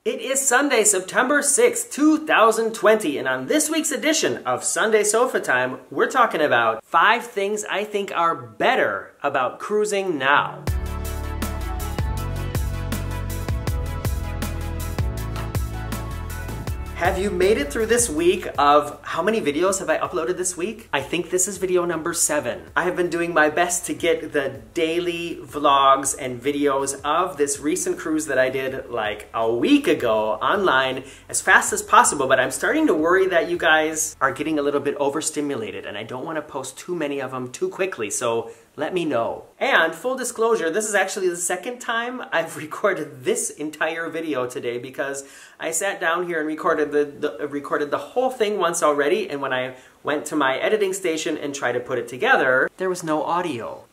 It is Sunday, September 6th, 2020, and on this week's edition of Sunday Sofatime, we're talking about 5 things I think are better about cruising now. Have you made it through this week of how many videos have I uploaded this week? I think this is video number 7. I have been doing my best to get the daily vlogs and videos of this recent cruise that I did like a week ago online as fast as possible, but I'm starting to worry that you guys are getting a little bit overstimulated and I don't want to post too many of them too quickly, so let me know. And full disclosure, this is actually the second time I've recorded this entire video today because I sat down here and recorded the whole thing once already, and when I went to my editing station and tried to put it together, there was no audio.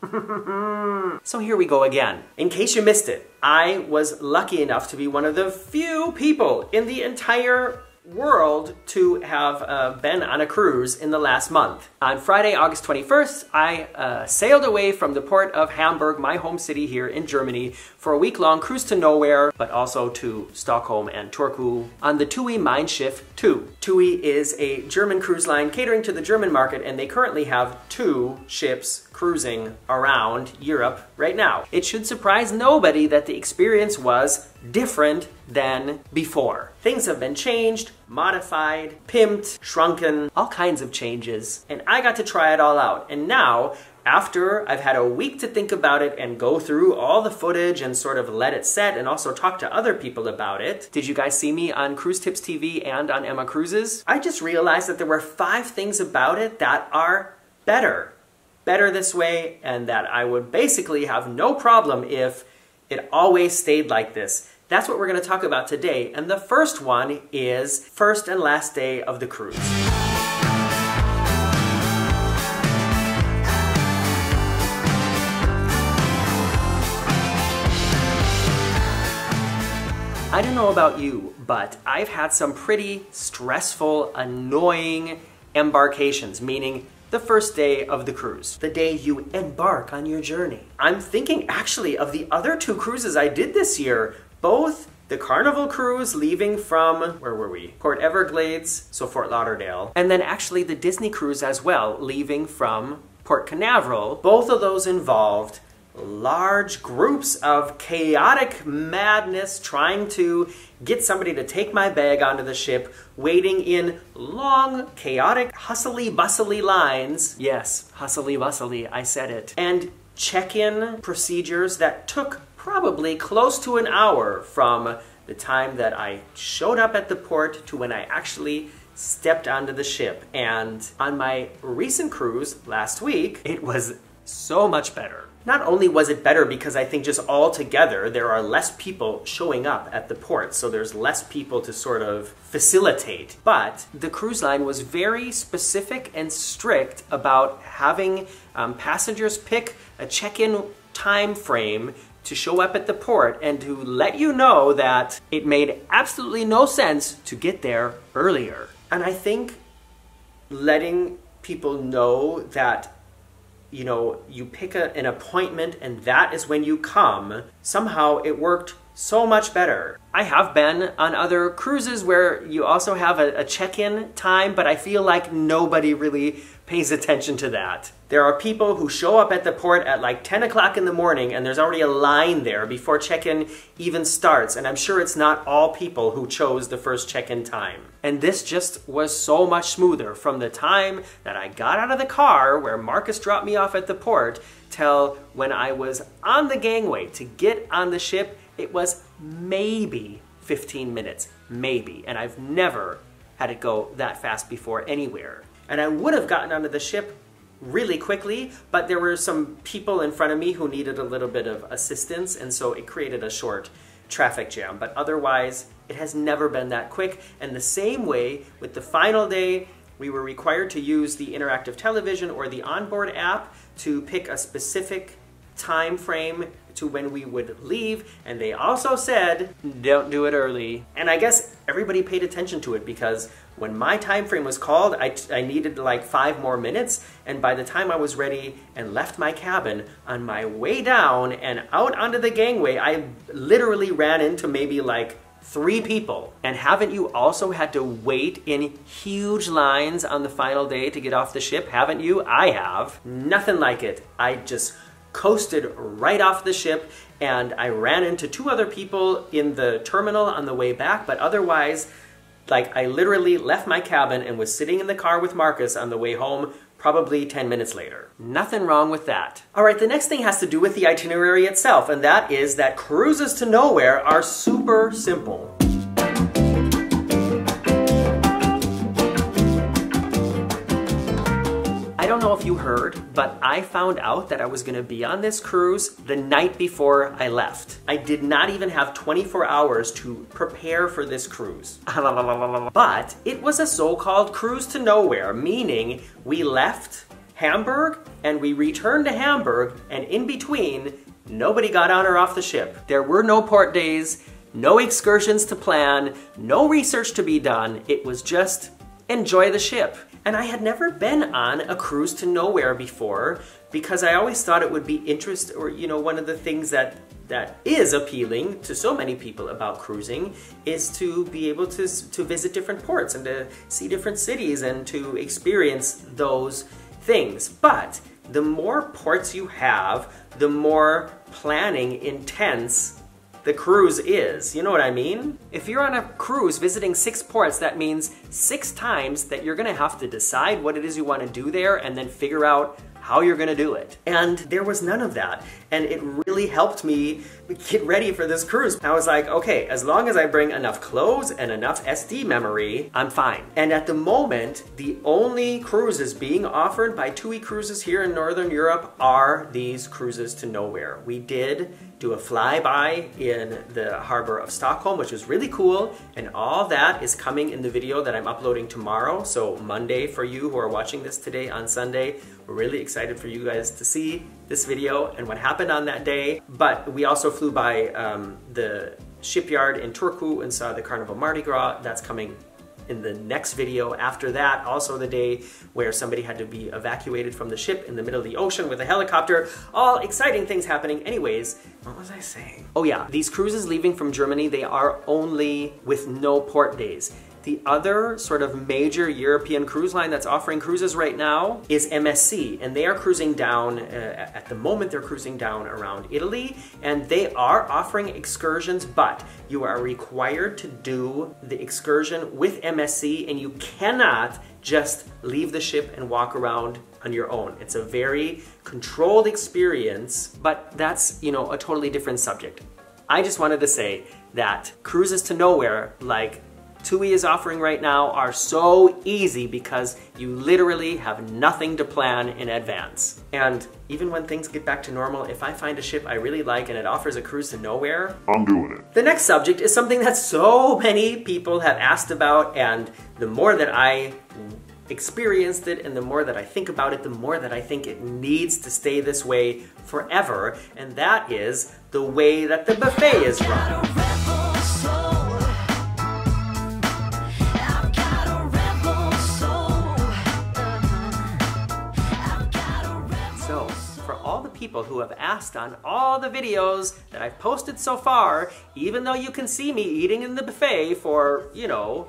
So here we go again. In case you missed it, I was lucky enough to be one of the few people in the entire world to have been on a cruise in the last month. On Friday, August 21st, I sailed away from the port of Hamburg, my home city here in Germany, for a week-long cruise to nowhere, but also to Stockholm and Turku on the Tui MeinSchiff 2. Tui is a German cruise line catering to the German market, and they currently have 2 ships cruising around Europe right now. It should surprise nobody that the experience was different than before. Things have been changed, modified, pimped, shrunken, all kinds of changes, and I got to try it all out. And now, after I've had a week to think about it and go through all the footage and sort of let it set and also talk to other people about it. Did you guys see me on Cruise Tips TV and on Emma Cruises? I just realized that there were 5 things about it that are better this way, and that I would basically have no problem if it always stayed like this. That's what we're going to talk about today, and the first one is first and last day of the cruise. I don't know about you, but I've had some pretty stressful, annoying embarkations, meaning the first day of the cruise, the day you embark on your journey. I'm thinking actually of the other 2 cruises I did this year, both the Carnival cruise leaving from, where were we? Port Everglades, so Fort Lauderdale, and then actually the Disney cruise as well, leaving from Port Canaveral. Both of those involved large groups of chaotic madness trying to get somebody to take my bag onto the ship, waiting in long, chaotic, hustly-bustly lines. Yes, hustly-bustly, I said it. And check-in procedures that took probably close to an hour from the time that I showed up at the port to when I actually stepped onto the ship. And on my recent cruise last week, it was so much better. Not only was it better because I think just all together there are less people showing up at the port, so there's less people to sort of facilitate, but the cruise line was very specific and strict about having passengers pick a check-in time frame to show up at the port and to let you know that it made absolutely no sense to get there earlier. And I think letting people know that, you know, you pick an appointment and that is when you come, somehow it worked so much better. I have been on other cruises where you also have a check-in time, but I feel like nobody really pays attention to that. There are people who show up at the port at like 10 o'clock in the morning and there's already a line there before check-in even starts, and I'm sure it's not all people who chose the first check-in time. And this just was so much smoother from the time that I got out of the car where Marcus dropped me off at the port till when I was on the gangway to get on the ship. It was maybe 15 minutes, maybe, and I've never had it go that fast before anywhere. And I would have gotten onto the ship really quickly, but there were some people in front of me who needed a little bit of assistance, and so it created a short traffic jam. But otherwise, it has never been that quick. And the same way with the final day, we were required to use the interactive television or the onboard app to pick a specific time frame to when we would leave, and they also said, don't do it early. And I guess everybody paid attention to it because when my time frame was called, I needed like 5 more minutes, and by the time I was ready and left my cabin, on my way down and out onto the gangway, I literally ran into maybe like 3 people. And haven't you also had to wait in huge lines on the final day to get off the ship? Haven't you? I have. Nothing like it. I just coasted right off the ship, and I ran into 2 other people in the terminal on the way back, but otherwise, like, I literally left my cabin and was sitting in the car with Marcus on the way home probably 10 minutes later. Nothing wrong with that. All right, the next thing has to do with the itinerary itself, and that is that cruises to nowhere are super simple. I don't know if you heard, but I found out that I was going to be on this cruise the night before I left. I did not even have 24 hours to prepare for this cruise. But it was a so-called cruise to nowhere, meaning we left Hamburg and we returned to Hamburg, and in between, nobody got on or off the ship. There were no port days, no excursions to plan, no research to be done. It was just enjoy the ship. And I had never been on a cruise to nowhere before because I always thought it would be one of the things that is appealing to so many people about cruising is to be able to visit different ports and to see different cities and to experience those things. But the more ports you have, the more planning intense the cruise is. You know what I mean? If you're on a cruise visiting 6 ports, that means 6 times that you're gonna have to decide what it is you want to do there and then figure out how you're gonna do it. And there was none of that. And it really helped me get ready for this cruise. I was like, okay, as long as I bring enough clothes and enough SD memory, I'm fine. And at the moment, the only cruises being offered by TUI Cruises here in Northern Europe are these cruises to nowhere. We did do a flyby in the harbor of Stockholm, which was really cool, and all that is coming in the video that I'm uploading tomorrow, so Monday for you who are watching this today on Sunday. We're really excited for you guys to see this video and what happened on that day. But we also flew by the shipyard in Turku and saw the Carnival Mardi Gras. That's coming in the next video. After that, also the day where somebody had to be evacuated from the ship in the middle of the ocean with a helicopter. All exciting things happening. Anyways, what was I saying? Oh yeah, these cruises leaving from Germany, they are only with no port days. The other sort of major European cruise line that's offering cruises right now is MSC, and they are cruising down, at the moment they're cruising down around Italy, and they are offering excursions, but you are required to do the excursion with MSC, and you cannot just leave the ship and walk around on your own. It's a very controlled experience, but that's, a totally different subject. I just wanted to say that cruises to nowhere, like TUI is offering right now, are so easy because you literally have nothing to plan in advance. And even when things get back to normal, if I find a ship I really like and it offers a cruise to nowhere, I'm doing it. The next subject is something that so many people have asked about, and the more that I experienced it and the more that I think about it, the more that I think it needs to stay this way forever, and that is the way that the buffet is run. People who have asked on all the videos that I've posted so far, even though you can see me eating in the buffet for,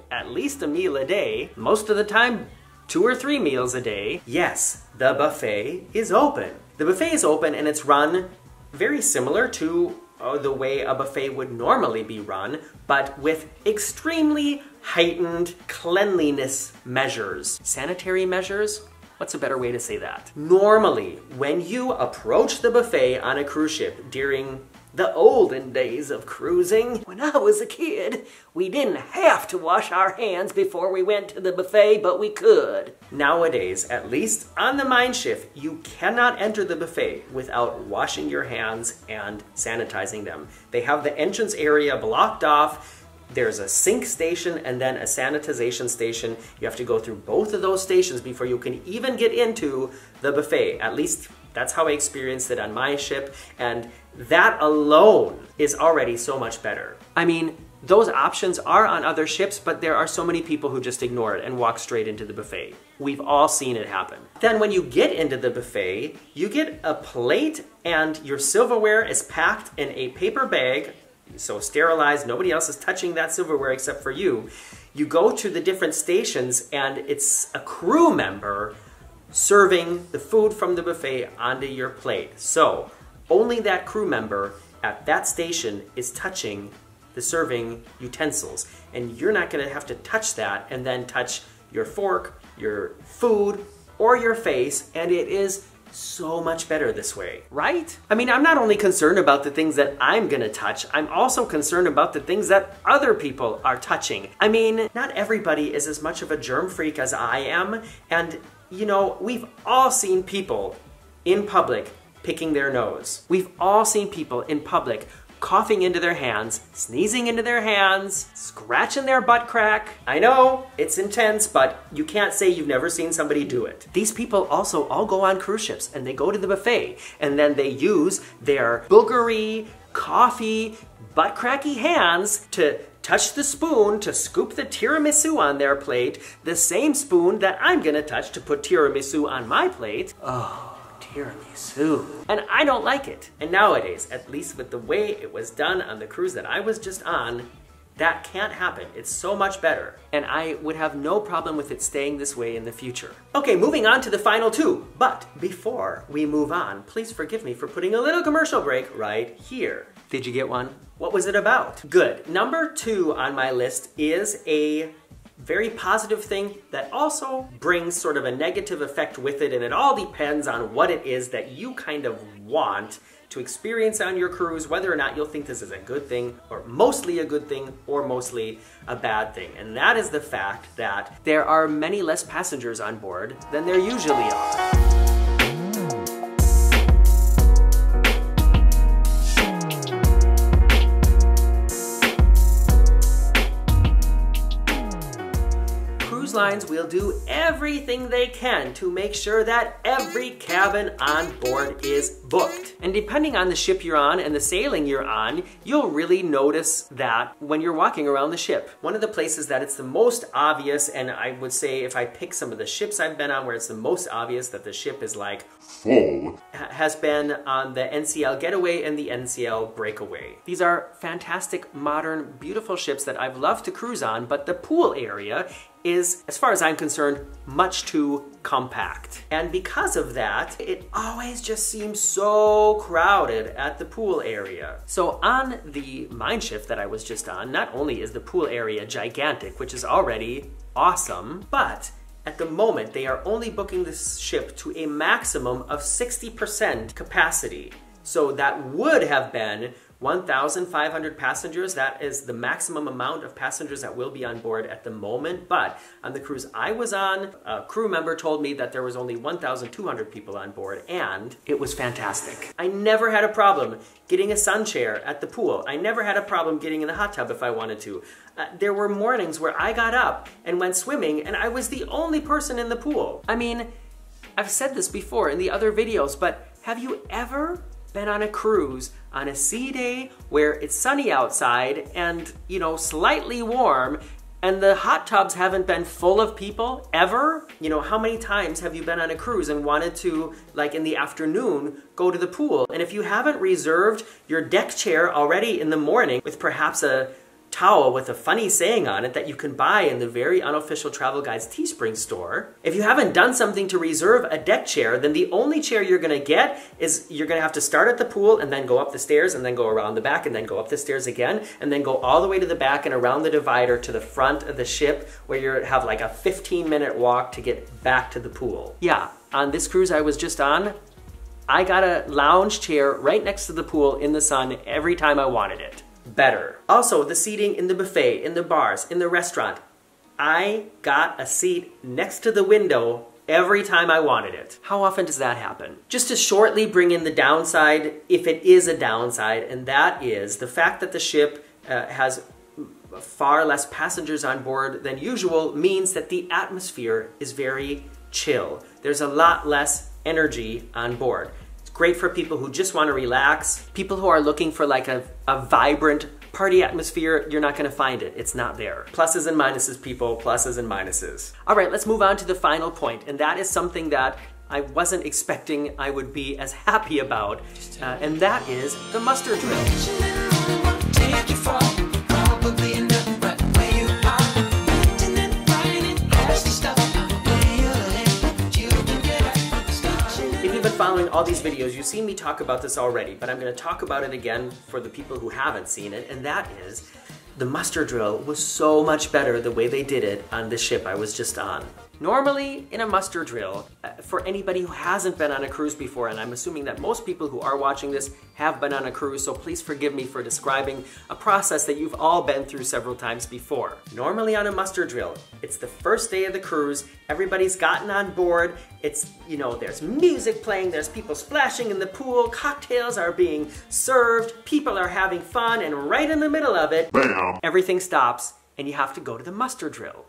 at least a meal a day, most of the time 2 or 3 meals a day, yes, the buffet is open. The buffet is open and it's run very similar to the way a buffet would normally be run, but with extremely heightened cleanliness measures. Sanitary measures? What's a better way to say that? Normally, when you approach the buffet on a cruise ship during the olden days of cruising, when I was a kid, we didn't have to wash our hands before we went to the buffet, but we could. Nowadays, at least on the MeinSchiff, you cannot enter the buffet without washing your hands and sanitizing them. They have the entrance area blocked off. There's a sink station and then a sanitization station. You have to go through both of those stations before you can even get into the buffet. At least that's how I experienced it on my ship, and that alone is already so much better. I mean, those options are on other ships, but there are so many people who just ignore it and walk straight into the buffet. We've all seen it happen. Then when you get into the buffet, you get a plate and your silverware is packed in a paper bag so sterilized, nobody else is touching that silverware except for you. You go to the different stations and it's a crew member serving the food from the buffet onto your plate. So only that crew member at that station is touching the serving utensils. And you're not gonna have to touch that and then touch your fork, your food, or your face, and it is so much better this way, right? I mean, I'm not only concerned about the things that I'm gonna touch, I'm also concerned about the things that other people are touching. I mean, not everybody is as much of a germ freak as I am, and you know, we've all seen people in public picking their nose. We've all seen people in public coughing into their hands, sneezing into their hands, scratching their butt crack. I know, it's intense, but you can't say you've never seen somebody do it. These people also all go on cruise ships and they go to the buffet and then they use their boogery, coffee, butt cracky hands to touch the spoon to scoop the tiramisu on their plate, the same spoon that I'm gonna touch to put tiramisu on my plate. Oh. Tiramisu. And I don't like it. And nowadays, at least with the way it was done on the cruise that I was just on, that can't happen. It's so much better. And I would have no problem with it staying this way in the future. Okay, moving on to the final two. But before we move on, please forgive me for putting a little commercial break right here. Did you get one? What was it about? Good. Number 2 on my list is a very positive thing that also brings sort of a negative effect with it, and it all depends on what it is that you kind of want to experience on your cruise, whether or not you'll think this is a good thing, or mostly a good thing, or mostly a bad thing. And that is the fact that there are many less passengers on board than there usually are. Lines will do everything they can to make sure that every cabin on board is booked. And depending on the ship you're on and the sailing you're on, you'll really notice that when you're walking around the ship. One of the places that it's the most obvious, and I would say if I pick some of the ships I've been on where it's the most obvious that the ship is like full, has been on the NCL Getaway and the NCL Breakaway. These are fantastic, modern, beautiful ships that I've loved to cruise on, but the pool area is, as far as I'm concerned, much too compact. And because of that, it always just seems so crowded at the pool area. So on the MeinSchiff that I was just on, not only is the pool area gigantic, which is already awesome, but at the moment they are only booking this ship to a maximum of 60% capacity. So that would have been 1,500 passengers. That is the maximum amount of passengers that will be on board at the moment. But on the cruise I was on, a crew member told me that there was only 1,200 people on board, and it was fantastic. I never had a problem getting a sun chair at the pool. I never had a problem getting in the hot tub if I wanted to. There were mornings where I got up and went swimming and I was the only person in the pool. I mean, I've said this before in the other videos, but have you ever been on a cruise on a sea day where it's sunny outside and, you know, slightly warm, and the hot tubs haven't been full of people ever? You know, how many times have you been on a cruise and wanted to, like in the afternoon, go to the pool? And if you haven't reserved your deck chair already in the morning with perhaps a towel with a funny saying on it that you can buy in the very unofficial Travel Guides Teespring store. If you haven't done something to reserve a deck chair, then the only chair you're gonna get is you're gonna have to start at the pool and then go up the stairs and then go around the back and then go up the stairs again and then go all the way to the back and around the divider to the front of the ship where you have like a 15-minute walk to get back to the pool. Yeah, on this cruise I was just on, I got a lounge chair right next to the pool in the sun every time I wanted it. Better. Also, the seating in the buffet, in the bars, in the restaurant. I got a seat next to the window every time I wanted it. How often does that happen? Just to shortly bring in the downside, if it is a downside, and that is the fact that the ship has far less passengers on board than usual means that the atmosphere is very chill. There's a lot less energy on board. Great for people who just want to relax. People who are looking for like a vibrant party atmosphere, you're not gonna find it. It's not there. Pluses and minuses, people. Pluses and minuses. All right, let's move on to the final point, and that is something that I wasn't expecting I would be as happy about, and that is the muster drill. all these videos, you've seen me talk about this already, but I'm going to talk about it again for the people who haven't seen it, and that is the muster drill was so much better the way they did it on the ship I was just on. Normally, in a muster drill, for anybody who hasn't been on a cruise before, and I'm assuming that most people who are watching this have been on a cruise, so please forgive me for describing a process that you've all been through several times before. Normally on a muster drill, it's the first day of the cruise, everybody's gotten on board, it's, you know, there's music playing, there's people splashing in the pool, cocktails are being served, people are having fun, and right in the middle of it, bam, everything stops, and you have to go to the muster drill.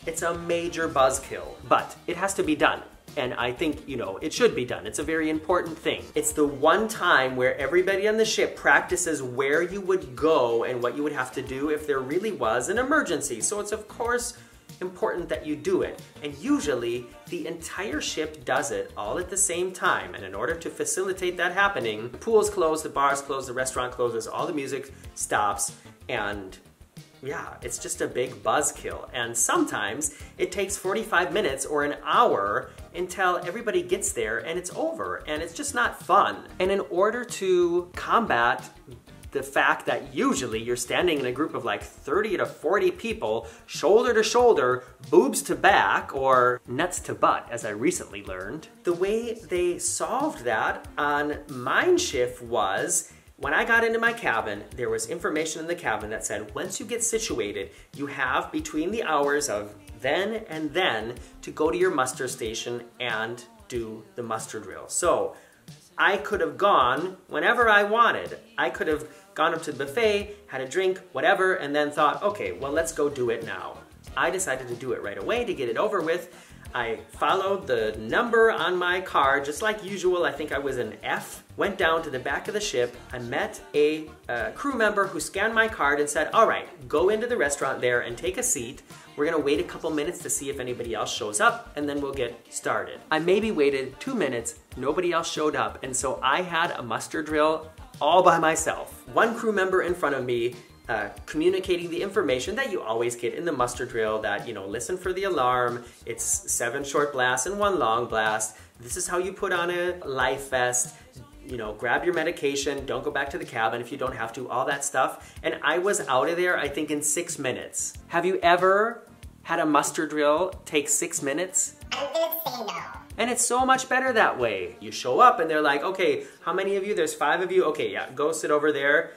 It's a major buzzkill, but it has to be done. And I think, you know, it should be done. It's a very important thing. It's the one time where everybody on the ship practices where you would go and what you would have to do if there really was an emergency. So it's of course important that you do it. And usually the entire ship does it all at the same time. And in order to facilitate that happening, the pool's closed, the bar's closed, the restaurant closes, all the music stops, and yeah, it's just a big buzzkill. And sometimes it takes 45 minutes or an hour until everybody gets there and it's over, and it's just not fun. And in order to combat the fact that usually you're standing in a group of like 30 to 40 people, shoulder to shoulder, boobs to back, or nuts to butt, as I recently learned, the way they solved that on MeinSchiff was, when I got into my cabin, there was information in the cabin that said, once you get situated, you have between the hours of then and then to go to your muster station and do the muster drill. So I could have gone whenever I wanted. I could have gone up to the buffet, had a drink, whatever, and then thought, okay, well, let's go do it now. I decided to do it right away to get it over with. I followed the number on my card, just like usual. I think I was an F. Went down to the back of the ship. I met a crew member who scanned my card and said, all right, go into the restaurant there and take a seat. We're gonna wait a couple minutes to see if anybody else shows up, and then we'll get started. I maybe waited 2 minutes, nobody else showed up, and so I had a muster drill all by myself. One crew member in front of me communicating the information that you always get in the muster drill, that, you know, listen for the alarm, it's 7 short blasts and 1 long blast, this is how you put on a life vest, you know, grab your medication, don't go back to the cabin if you don't have to, all that stuff. And I was out of there, I think, in 6 minutes. Have you ever had a muster drill take 6 minutes? I'm gonna say no. And it's so much better that way. You show up and they're like, okay, how many of you? There's 5 of you. Okay, yeah, go sit over there.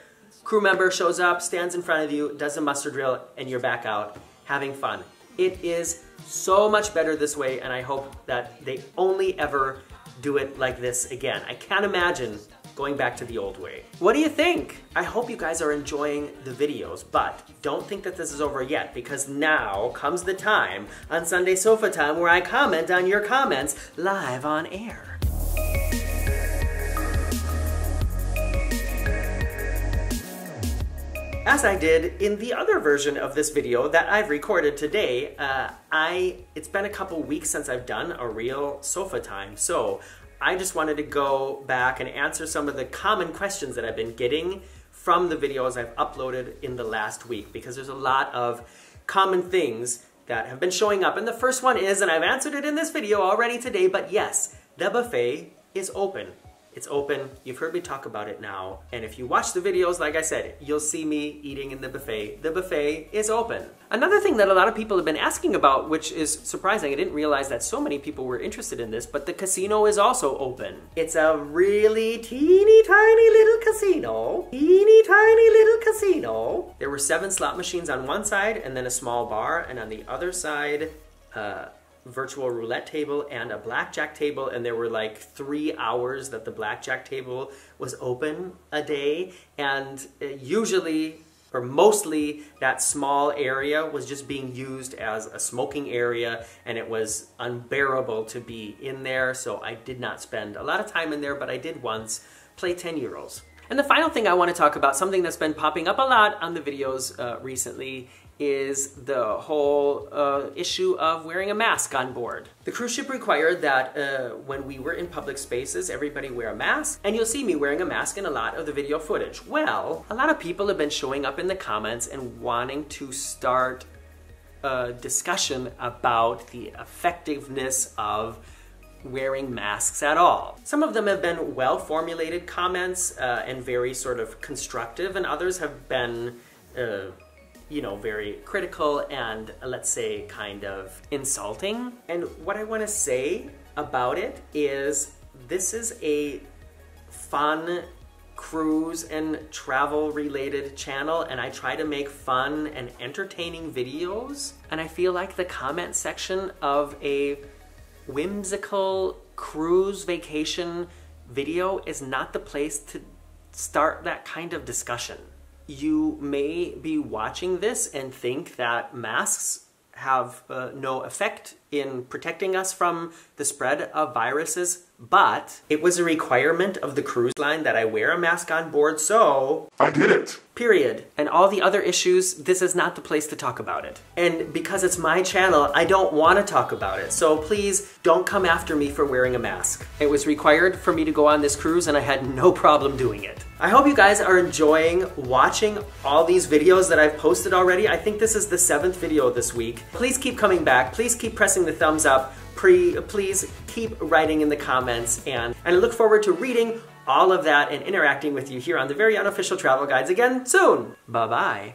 Crew member shows up, stands in front of you, does a muster drill, and you're back out having fun. It is so much better this way, and I hope that they only ever do it like this again. I can't imagine going back to the old way. What do you think? I hope you guys are enjoying the videos, but don't think that this is over yet, because now comes the time on Sunday Sofatime where I comment on your comments live on air. As I did in the other version of this video that I've recorded today, it's been a couple weeks since I've done a real Sofatime, so I just wanted to go back and answer some of the common questions that I've been getting from the videos I've uploaded in the last week, because there's a lot of common things that have been showing up. And the first one is, and I've answered it in this video already today, but yes, the buffet is open. It's open. You've heard me talk about it now. And if you watch the videos, like I said, you'll see me eating in the buffet. The buffet is open. Another thing that a lot of people have been asking about, which is surprising, I didn't realize that so many people were interested in this, but the casino is also open. It's a really teeny tiny little casino. Teeny tiny little casino. There were 7 slot machines on one side and then a small bar, and on the other side, virtual roulette table and a blackjack table, and there were like 3 hours that the blackjack table was open a day, and usually, or mostly, that small area was just being used as a smoking area, and it was unbearable to be in there, so I did not spend a lot of time in there, but I did once play 10 euros. And the final thing I want to talk about, something that's been popping up a lot on the videos recently, is the whole issue of wearing a mask on board. The cruise ship required that when we were in public spaces, everybody wear a mask, and you'll see me wearing a mask in a lot of the video footage. Well, a lot of people have been showing up in the comments and wanting to start a discussion about the effectiveness of wearing masks at all. Some of them have been well-formulated comments and very sort of constructive, and others have been you know, very critical and, let's say, kind of insulting. And what I want to say about it is this is a fun cruise and travel related channel, and I try to make fun and entertaining videos. And I feel like the comment section of a whimsical cruise vacation video is not the place to start that kind of discussion. You may be watching this and think that masks have no effect in protecting us from the spread of viruses, but it was a requirement of the cruise line that I wear a mask on board, so I did it. Period. And all the other issues, this is not the place to talk about it. And because it's my channel, I don't want to talk about it. So please don't come after me for wearing a mask. It was required for me to go on this cruise and I had no problem doing it. I hope you guys are enjoying watching all these videos that I've posted already. I think this is the 7th video this week. Please keep coming back. Please keep pressing the thumbs up. Please keep writing in the comments, and I look forward to reading all of that and interacting with you here on the Very Unofficial Travel Guides again soon. Bye-bye.